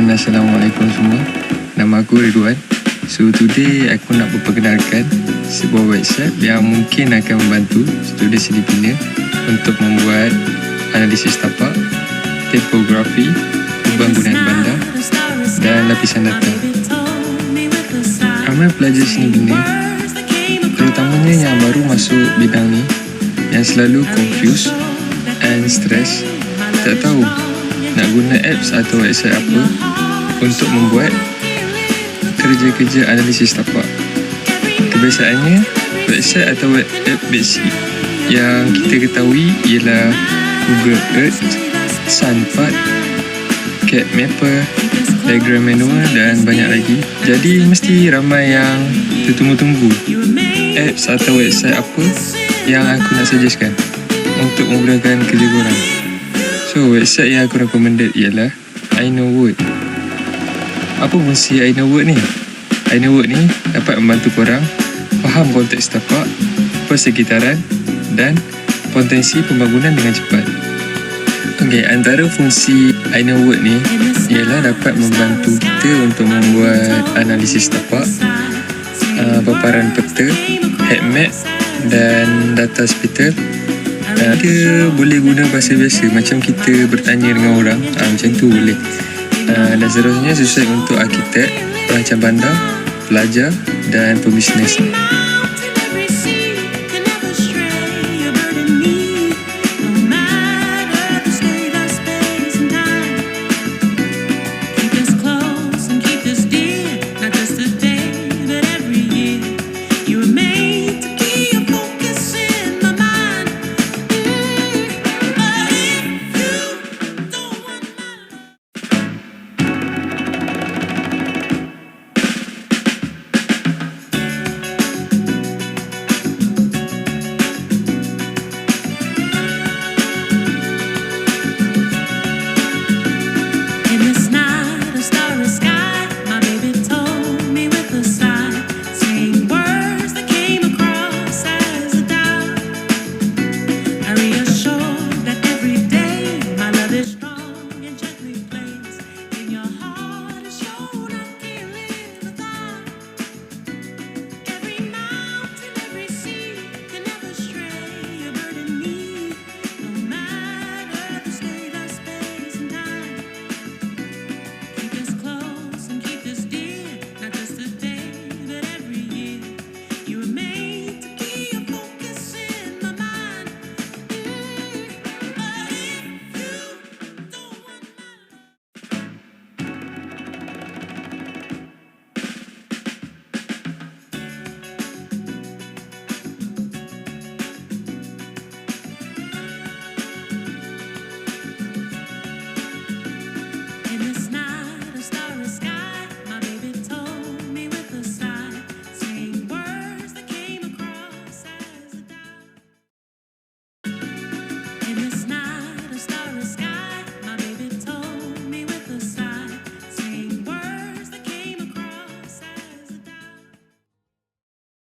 and Assalamualaikum semua. Nama aku Ridhuan. So today aku nak memperkenalkan sebuah website yang mungkin akan membantu student Filipina untuk membuat analisis tapak, topografi, pembangunan bandar dan lapisan data. Ramai pelajar seni bina, terutamanya yang baru masuk bidang ni, yang selalu confused and stress, tak tahu nak guna apps atau website apa untuk membuat kerja-kerja analisis tapak. Kebiasaannya, website atau web app basic yang kita ketahui ialah Google Earth, Sunpad, Cat Mapper, Diagram Manual dan banyak lagi. Jadi mesti ramai yang tertunggu-tunggu apps atau website apa yang aku nak suggestkan untuk memudahkan kerja korang. So, website yang aku recommended ialah I Know Word. Apa fungsi I Know Word ni? I Know Word ni dapat membantu korang faham konteks tapak, persekitaran dan potensi pembangunan dengan cepat. Okay, antara fungsi I Know Word ni ialah dapat membantu kita untuk membuat analisis tapak, paparan peta, heat map dan data spectral. Dia boleh guna bahasa biasa macam kita bertanya dengan orang, macam tu boleh. Dan seterusnya sesuai untuk arkitek, perancang bandar, pelajar dan pebisnes.